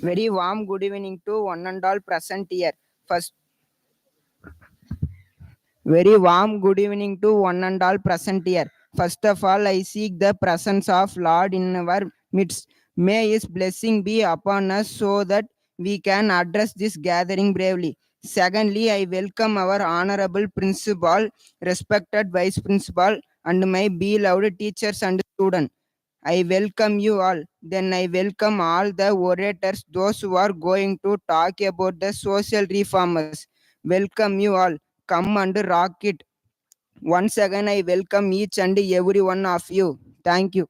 Very warm good evening to one and all present here. Very warm good evening to one and all present here. First of all, I seek the presence of Lord in our midst. May His blessing be upon us so that we can address this gathering bravely. Secondly, I welcome our honorable principal, respected vice principal, and my beloved teachers and students. I welcome you all. Then I welcome all the orators, those who are going to talk about the social reformers. Welcome you all. Come and rock it. Once again, I welcome each and every one of you. Thank you.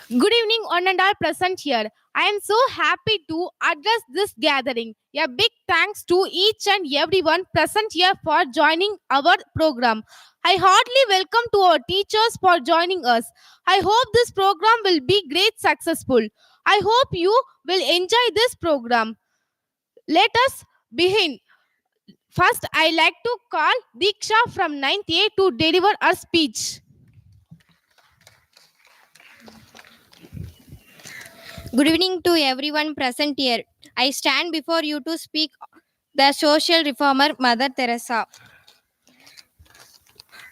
Good evening, one and all present here. I am so happy to address this gathering. A big thanks to each and everyone present here for joining our program. I heartily welcome to our teachers for joining us. I hope this program will be great successful. I hope you will enjoy this program. Let us begin. First, I like to call Diksha from 9th A to deliver a speech. Good evening to everyone present here. I stand before you to speak the social reformer Mother Teresa.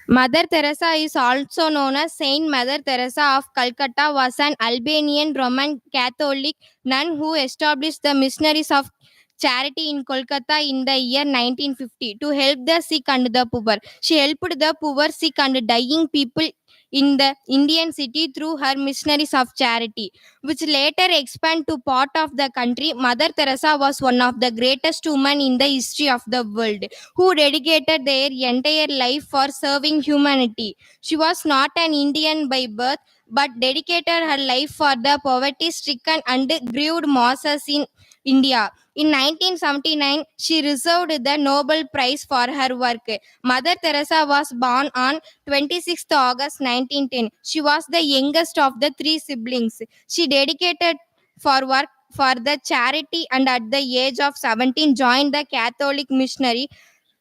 Mother Teresa is also known as Saint Mother Teresa of Calcutta, was an Albanian Roman Catholic nun who established the missionaries of charity in Kolkata in the year 1950 to help the sick and the poor. She helped the poor, sick and dying people in the Indian city through her missionaries of charity, which later expand to part of the country. Mother Teresa was one of the greatest women in the history of the world who dedicated their entire life for serving humanity. She was not an Indian by birth, but dedicated her life for the poverty-stricken and grieved masses in India. In 1979, she received the Nobel Prize for her work. Mother Teresa was born on 26th August 1910. She was the youngest of the three siblings. She dedicated for work for the charity and at the age of 17 joined the Catholic missionary.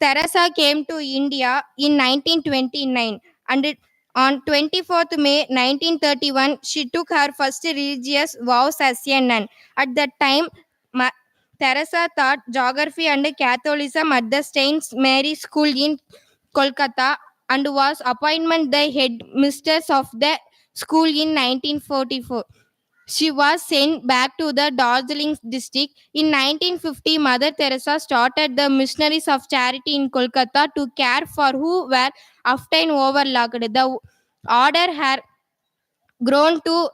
Teresa came to India in 1929 and on 24th May 1931 she took her first religious vows as a nun. At that time, Teresa taught geography and Catholicism at the Saint Mary's School in Kolkata and was appointed the headmistress of the school in 1944. She was sent back to the Darjeeling district. In 1950, Mother Teresa started the Missionaries of Charity in Kolkata to care for who were often overlooked. The order had grown to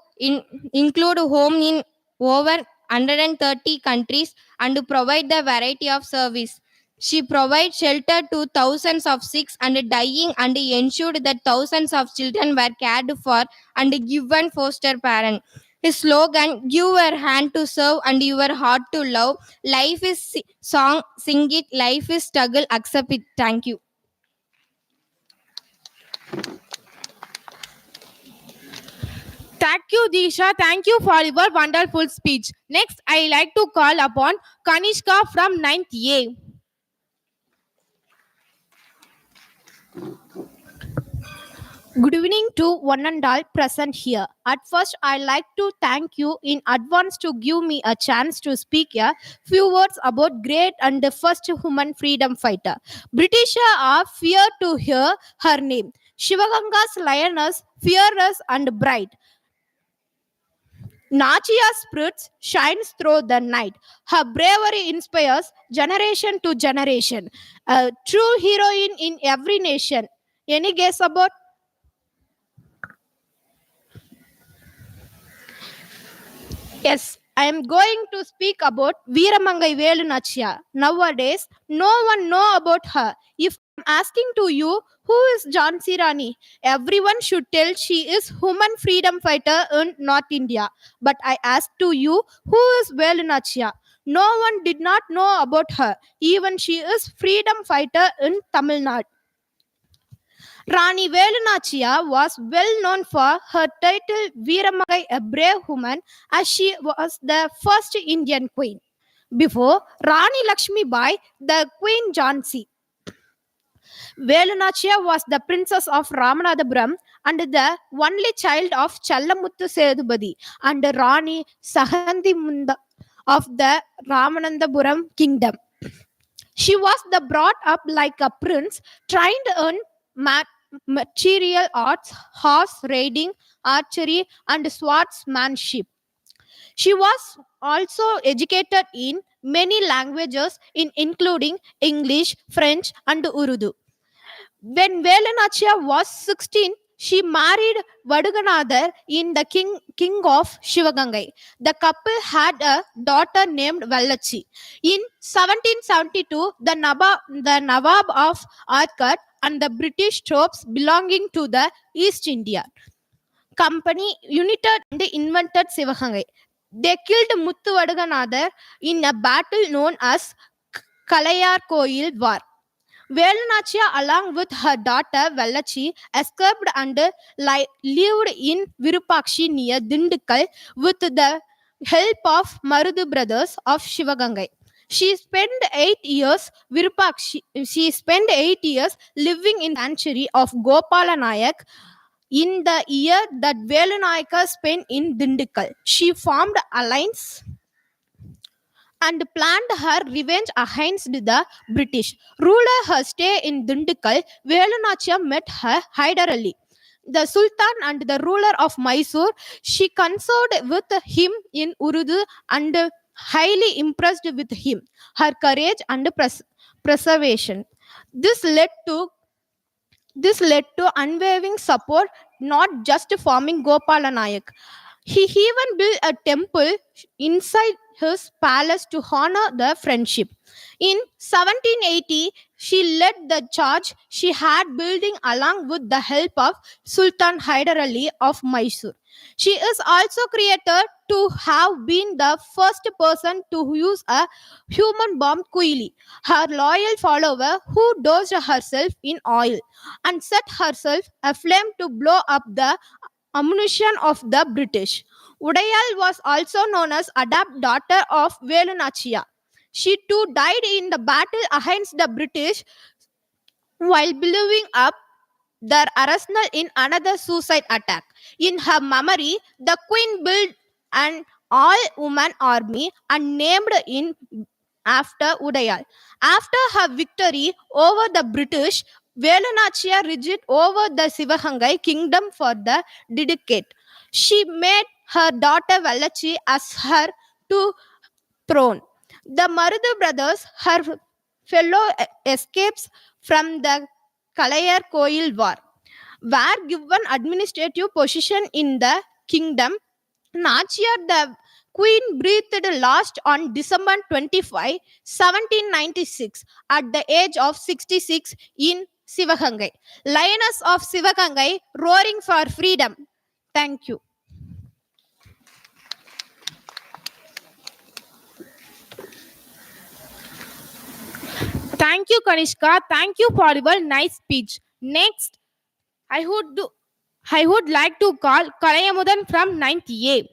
include home in over 130 countries and provide the variety of service. She provided shelter to thousands of sick and dying and ensured that thousands of children were cared for and given foster parents. His slogan, give your hand to serve and your heart to love. Life is song, sing it. Life is struggle, accept it. Thank you. Thank you, Disha. Thank you for your wonderful speech. Next, I like to call upon Kanishka from 9th A. Good evening to one and all present here. At first, I like to thank you in advance to give me a chance to speak a few words about great and the first woman freedom fighter. British are feared to hear her name. Shivaganga's lioness, fearless and bright. Nachia's spirit shines through the night. Her bravery inspires generation to generation. A true heroine in every nation. Any guess about? Yes, I am going to speak about Veeramangai Velu Nachia. Nowadays, no one know about her. If I'm asking to you, who is Jhansi Rani? Everyone should tell she is woman freedom fighter in North India. But I ask to you, who is Velu Nachia? No one did not know about her. Even she is freedom fighter in Tamil Nadu. Rani Velu Nachia was well known for her title Veeramagai, a brave woman, as she was the first Indian queen. Before Rani Lakshmi Bai, the Queen Jhansi. Velunachia was the princess of Ramanathapuram and the only child of Challamuthu Sedupati and Rani Sahandimunda of the Ramanathapuram kingdom. She was the brought up like a prince, trained in material arts, horse riding, archery, and swordsmanship. She was also educated in many languages, including English, French, and Urdu. When Velanachia was 16, she married Vaduganadhar in the king of Shivagangai. The couple had a daughter named Vallachi. In 1772, the Nawab of Arcot and the British troops belonging to the East India Company united and invented Sivagangai. They killed Muthu Vaduganadhar in a battle known as Kalayar Koil War. Velunachia, along with her daughter Vallachi, escaped and lived in Virupakshi near Dindikkal with the help of Marudu brothers of Shivagangai. She spent 8 years living in the sanctuary of Gopala Nayak. In the year that Velunayaka spent in Dindikkal, she formed alliance and planned her revenge against the British. Ruler her stay in Dindikkal, Velunachia met her Hyder Ali, the Sultan and the ruler of Mysore. She consorted with him in Urdu and highly impressed with him, her courage and preservation. This led to unwavering support, not just forming Gopala Nayak. He even built a temple inside his palace to honor the friendship. In 1780, she led the charge she had building along with the help of Sultan Hyder Ali of Mysore. She is also credited to have been the first person to use a human bomb Kuili, her loyal follower who dosed herself in oil and set herself aflame to blow up the ammunition of the British. Udayal was also known as Adapt daughter of Velunachia. She too died in the battle against the British while blowing up their arsenal in another suicide attack. In her memory, the queen built an all-woman army and named it after Udayal. After her victory over the British, Velunachia regned over the Sivagangai kingdom for the decade. She made her daughter Vallachi as her to throne. The Marudu brothers, her fellow escapes from the Kalayar Koil War, were given administrative position in the kingdom. Nachia, the queen, breathed last on December 25, 1796, at the age of 66 in Sivagangai. Lioness of Sivagangai, roaring for freedom. Thank you. Thank you, Kanishka. Thank you for your nice speech. Next, I would like to call Kalayamudan from 9th A.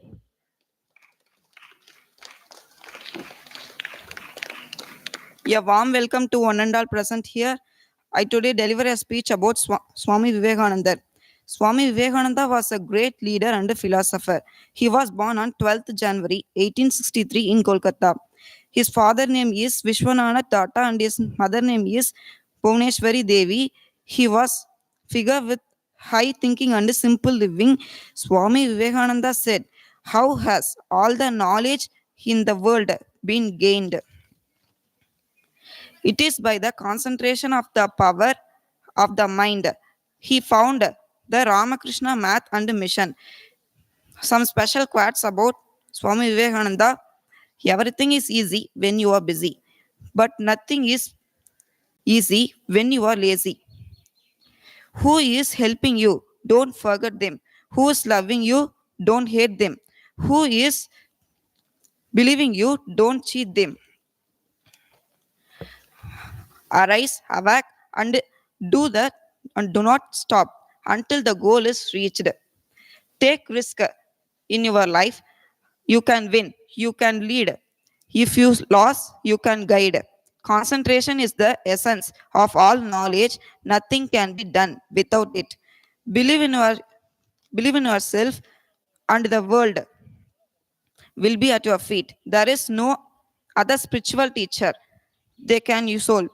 A warm welcome to one and all present here. I today deliver a speech about Swami Vivekananda. Swami Vivekananda was a great leader and philosopher. He was born on 12th January 1863 in Kolkata. His father name is Vishwanath Tata and his mother name is Bhuvneshwari Devi. He was figure with high thinking and simple living. Swami Vivekananda said, "How has all the knowledge in the world been gained? It is by the concentration of the power of the mind." He found the Ramakrishna math and mission. Some special quotes about Swami Vivekananda: everything is easy when you are busy, but nothing is easy when you are lazy. Who is helping you? Don't forget them. Who is loving you? Don't hate them. Who is believing you? Don't cheat them. Arise, awake, and do that, and do not stop until the goal is reached. Take risk in your life. You can win. You can lead. If you lose, you can guide. Concentration is the essence of all knowledge. Nothing can be done without it. Believe in your believe in yourself, and the world will be at your feet. There is no other spiritual teacher they can use soul.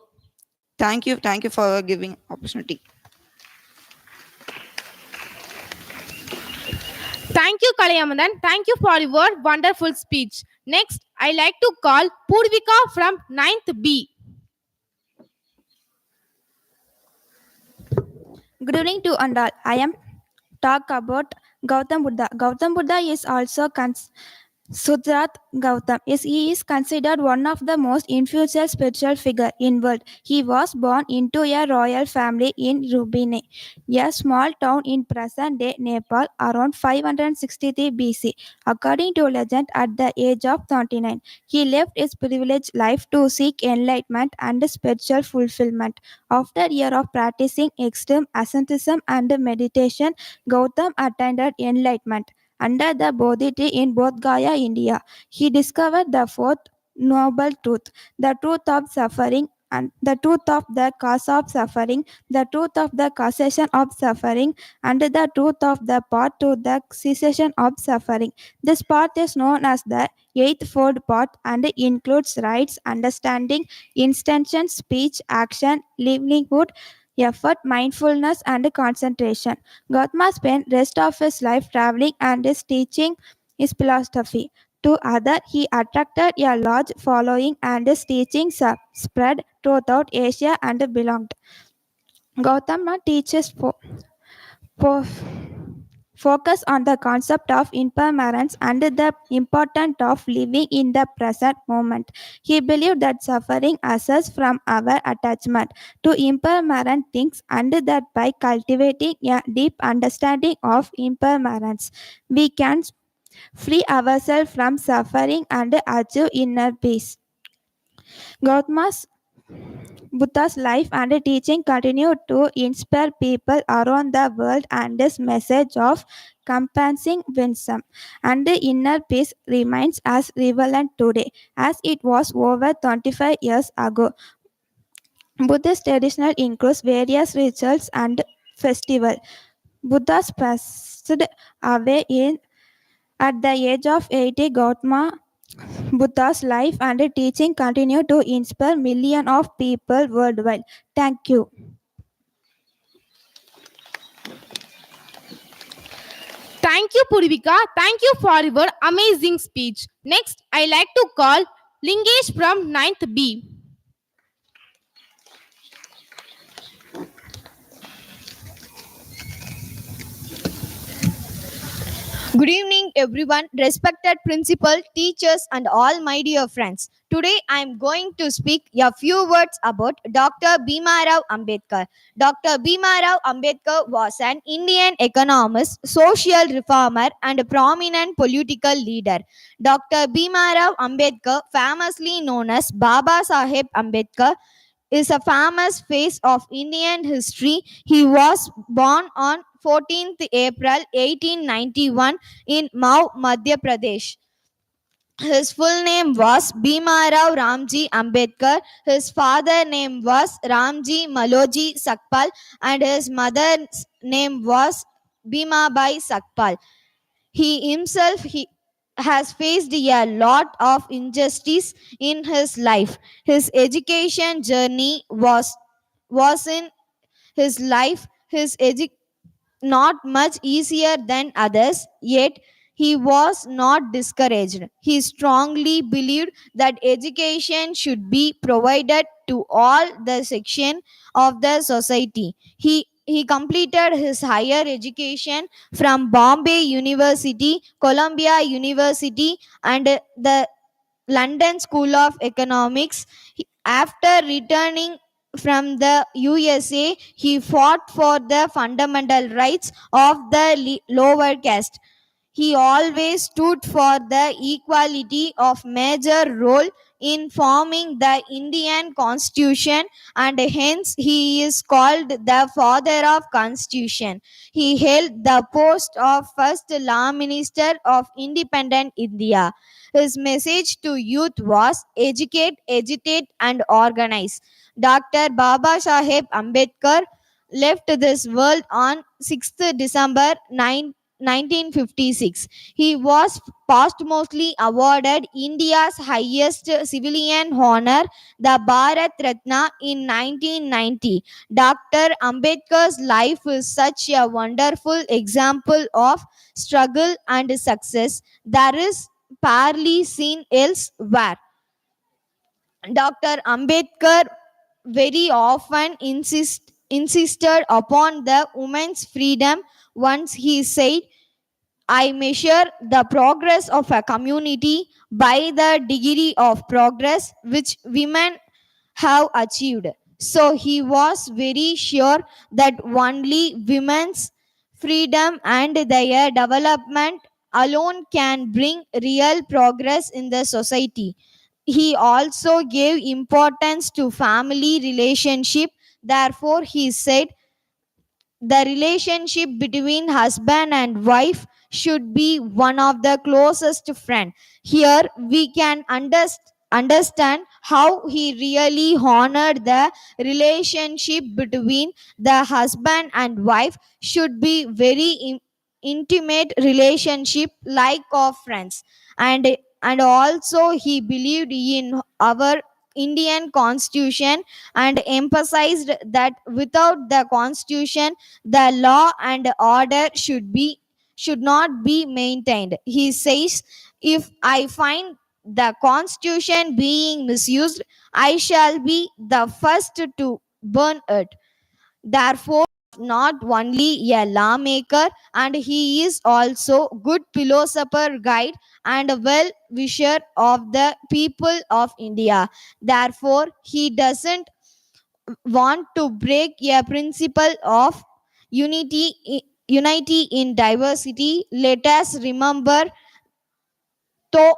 Thank you for giving opportunity. Thank you, Kalayamudan. Thank you for your wonderful speech. Next, I like to call Purvika from 9th B. Good evening to and all. I am talk about Gautam Buddha. Gautam Buddha is also Sudrat Gautam he is considered one of the most influential spiritual figure in world. He was born into a royal family in Rubini, a small town in present-day Nepal, around 563 BC. According to legend, at the age of 39, he left his privileged life to seek enlightenment and spiritual fulfillment. After a year of practicing extreme asceticism and meditation, Gautam attained enlightenment. Under the Bodhi tree in Bodh Gaya, India, he discovered the fourth noble truth, the truth of suffering and the truth of the cause of suffering, the truth of the causation of suffering, and the truth of the path to the cessation of suffering. This path is known as the eightfold path and includes rights, understanding, intention, speech, action, livelihood, effort, mindfulness, and concentration. Gautama spent rest of his life traveling and is teaching his philosophy. To others, he attracted a large following and his teachings spread throughout Asia and beyond. Gautama teaches for focus on the concept of impermanence and the importance of living in the present moment. He believed that suffering arises from our attachment to impermanent things and that by cultivating a deep understanding of impermanence, we can free ourselves from suffering and achieve inner peace. Gautama's Buddha's life and teaching continue to inspire people around the world, and his message of compassion, wisdom, and inner peace remains as relevant today as it was over 25 years ago. Buddhist traditional includes various rituals and festivals. Buddha's passed away at the age of 80. Gautama Buddha's life and teaching continue to inspire millions of people worldwide. Thank you. Thank you, Purvika. Thank you for your amazing speech. Next, I like to call Lingesh from 9th B. Good evening, everyone, respected principal, teachers, and all my dear friends. Today, I am going to speak a few words about Dr. Bhimarao Ambedkar. Dr. Bhimarao Ambedkar was an Indian economist, social reformer, and a prominent political leader. Dr. Bhimarao Ambedkar, famously known as Baba Saheb Ambedkar, is a famous face of Indian history. He was born on 14th April 1891 in Mau, Madhya Pradesh. His full name was Bhimarao Ramji Ambedkar. His father name was Ramji Maloji Sakpal and his mother's name was Bhimabai Sakpal. He himself has faced a lot of injustice in his life. His education journey was in his life not much easier than others, yet he was not discouraged. He strongly believed that education should be provided to all the section of the society. He completed his higher education from Bombay University, Columbia University, and the London School of Economics. After returning from the USA, he fought for the fundamental rights of the lower caste. He always stood for the equality of major role in forming the Indian Constitution, and hence he is called the father of Constitution. He held the post of first Law Minister of independent India. His message to youth was educate, agitate, and organize. Dr. Baba Saheb Ambedkar left this world on 6th December 1956. He was posthumously awarded India's highest civilian honor, the Bharat Ratna, in 1990. Dr. Ambedkar's life is such a wonderful example of struggle and success that is rarely seen elsewhere. Dr. Ambedkar very often insisted upon the women's freedom. Once he said, I measure the progress of a community by the degree of progress which women have achieved. So he was very sure that only women's freedom and their development alone can bring real progress in the society. He also gave importance to family relationship. Therefore, he said the relationship between husband and wife should be one of the closest friend. Here we can understand how he really honored the relationship between the husband and wife should be very intimate relationship like of friends. And also he believed in our Indian Constitution and emphasized that without the Constitution the law and order should not be maintained. He says, if I find the Constitution being misused, I shall be the first to burn it. Therefore, not only a lawmaker, and he is also good philosopher, guide, and a well wisher of the people of India. Therefore, he doesn't want to break a principle of unity in diversity. Let us remember, though,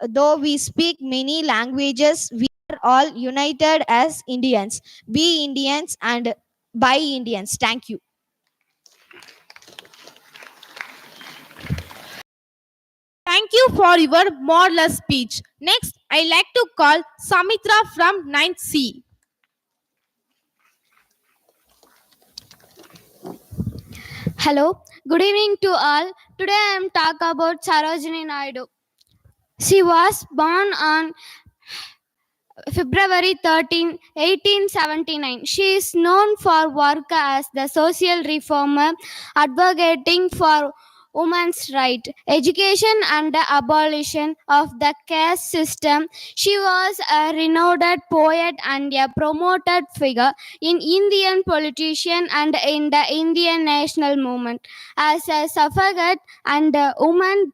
though we speak many languages, we are all united as Indians. Be Indians and by Indians. Thank you. Thank you for your moral speech. Next, I like to call Samitra from 9th C. Hello, good evening to all. Today I am talk about Sarojini Naidu. She was born on February 13, 1879. She is known for work as the social reformer, advocating for women's rights, education and the abolition of the caste system. She was a renowned poet and a promoted figure in Indian politician and in the Indian national movement. As a suffragette and a woman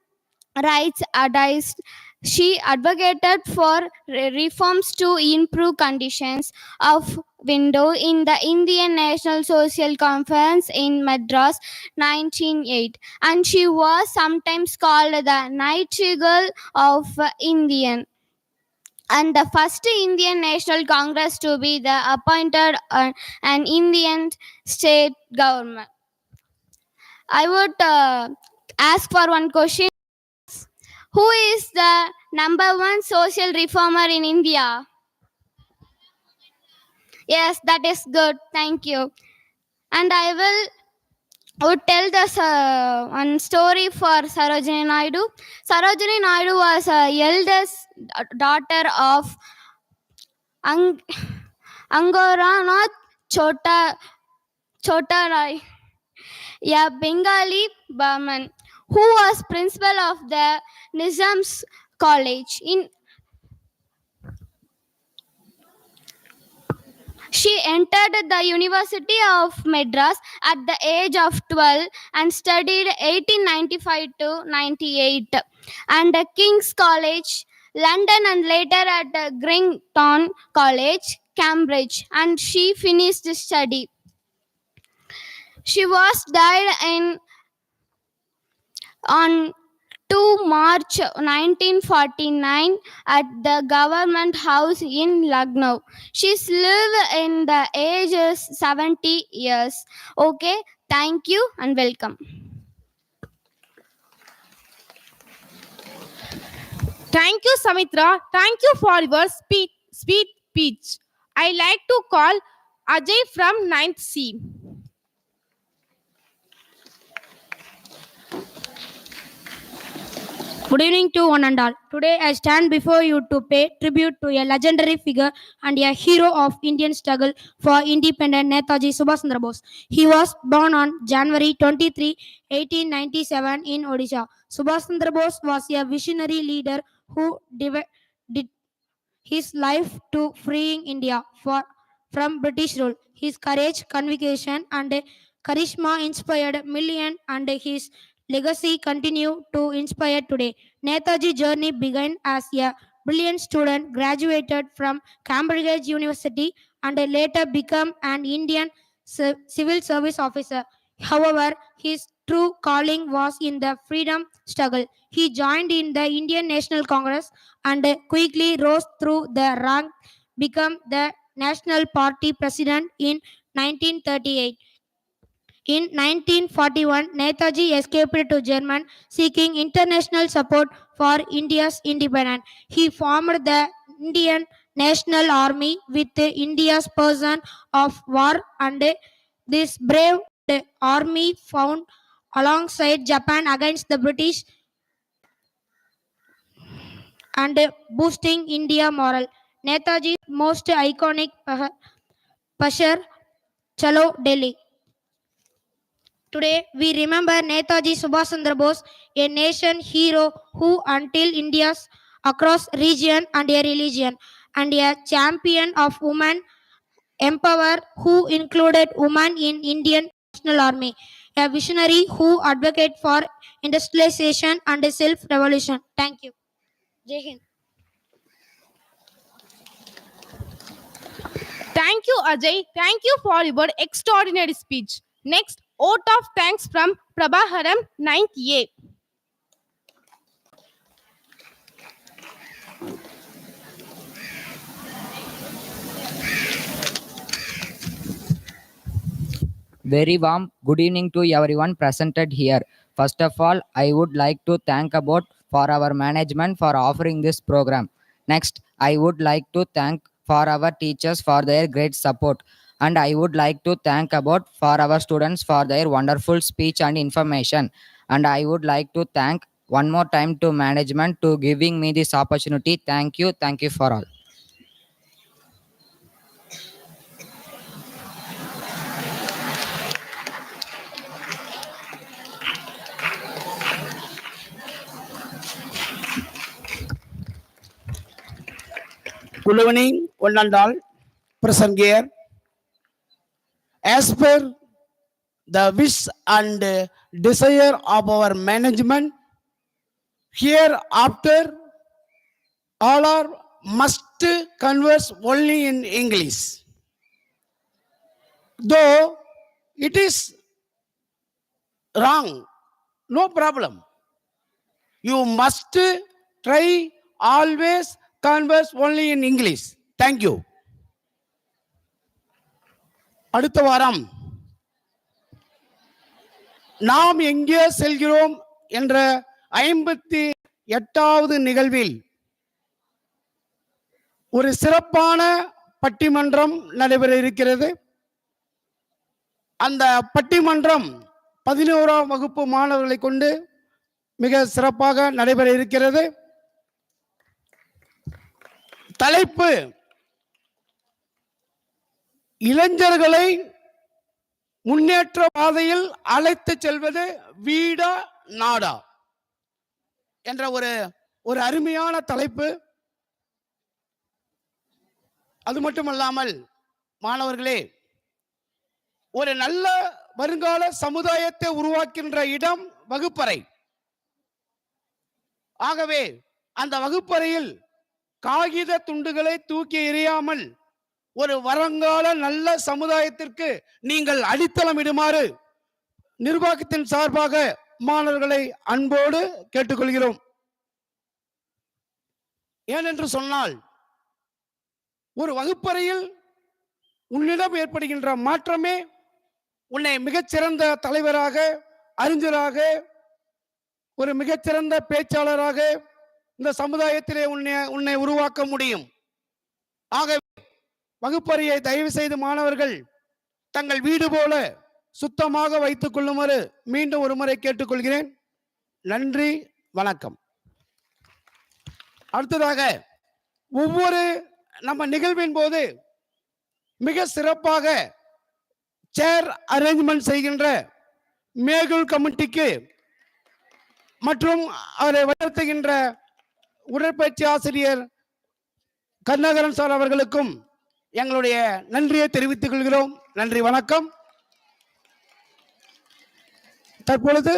rights activist, she advocated for reforms to improve conditions of window in the Indian National Social Conference in Madras 1908, and she was sometimes called the Nightingale of Indian and the first Indian National Congress to be the appointed an Indian state government. I would ask for one question. Who is the number one social reformer in India? Yes, that is good. Thank you. And I would tell this one story for Sarojini Naidu. Sarojini Naidu was the eldest daughter of Angoranath Chota Rai, a Bengali Brahmin who was principal of the Nizam's College. She entered the University of Madras at the age of 12 and studied 1895 to 98 and King's College, London, and later at Greenton College, Cambridge, and she finished study. She was died on 2 March 1949 at the Government House in Lucknow. She's lived in the ages 70 years. Okay, thank you and welcome. Thank you, Samitra. Thank you for your sweet speech. I like to call Ajay from 9th C. Good evening to one and all. Today I stand before you to pay tribute to a legendary figure and a hero of Indian struggle for independence, Netaji Subhash Chandra Bose. He was born on January 23, 1897 in Odisha. Subhash Chandra Bose was a visionary leader who did his life to freeing India from British rule. His courage, conviction, and charisma inspired millions, and his legacy continue to inspire today. Netaji's journey began as a brilliant student, graduated from Cambridge University, and later became an Indian civil service officer. However, his true calling was in the freedom struggle. He joined in the Indian National Congress and quickly rose through the ranks, become the National Party president in 1938. In 1941, Netaji escaped to Germany, seeking international support for India's independence. He formed the Indian National Army with India's person of war, and this brave army fought alongside Japan against the British and boosting India morale. Netaji's most iconic Pashar Chalo Delhi. Today, we remember Netaji Subhash Chandra Bose, a nation hero who until India's across region and a religion, and a champion of women empower who included women in Indian National Army, a visionary who advocated for industrialization and self-revolution. Thank you. Jai Hind. Thank you, Ajay. Thank you for your extraordinary speech. Next, vote of thanks from Prabhaharam, 9th A. Very warm good evening to everyone presented here. First of all, I would like to thank about for our management for offering this program. Next, I would like to thank for our teachers for their great support, and I would like to thank about for our students for their wonderful speech and information. And I would like to thank one more time to management to giving me this opportunity. Thank you for all. Good evening, one and all present here. As per the wish and desire of our management, here after all are must converse only in English. Though it is wrong, no problem. You must try always converse only in English. Thank you. அடுத்த வாரம் நாம் எங்கே செல்கிறோம் என்ற 58வது நிகழ்வில் ஒரு சிறப்பான பட்டிமன்றம் நடைபெற இருக்கிறது. அந்த பட்டிமன்றம் 11ஆம் வகுப்பு மாணவர்களை கொண்டு மிக சிறப்பாக நடைபெற இருக்கிறது. தலைப்பு இளைஞர்களை முன்னேற்ற பாதையில் அழைத்து செல்வது வீடா நாடா என்ற ஒரு அருமையான தலைப்பு. அது மட்டுமல்லாமல் மாணவர்களே, ஒரு நல்ல வருங்கால சமுதாயத்தை உருவாக்கின்ற இடம் வகுப்பறை. ஆகவே அந்த வகுப்பறையில் காகித துண்டுகளை தூக்கி எறியாமல் ஒரு வருங்கால நல்ல சமுதாயத்திற்கு நீங்கள் அடித்தளம் இடுமாறு நிர்வாகத்தின் சார்பாக மாணவர்களை அன்போடு கேட்டுக்கொள்கிறோம். ஏனென்று சொன்னால், ஒரு வகுப்பறையில் உன்னிடம் ஏற்படுகின்ற மாற்றமே உன்னை மிகச்சிறந்த தலைவராக, அறிஞராக, ஒரு மிகச்சிறந்த பேச்சாளராக இந்த சமுதாயத்திலே உன்னை உருவாக்க முடியும். ஆகவே வகுப்பறையை தயவு செய்து மாணவர்கள் தங்கள் வீடு போல சுத்தமாக வைத்துக் கொள்ளுமாறு மீண்டும் ஒரு முறை கேட்டுக்கொள்கிறேன். நன்றி, வணக்கம். அடுத்ததாக, ஒவ்வொரு நம்ம நிகழ்வின் போது மிக சிறப்பாக சேர் அரேஞ்ச்மெண்ட் செய்கின்ற மேகுல் கமிட்டிக்கு மற்றும் அவரை வழிநடத்துகின்ற உடற்பயிற்சி ஆசிரியர் கருணாகரன் சார் அவர்களுக்கும் எங்களுடைய நன்றியை தெரிவித்துக் கொள்கிறோம். நன்றி, வணக்கம். தற்பொழுது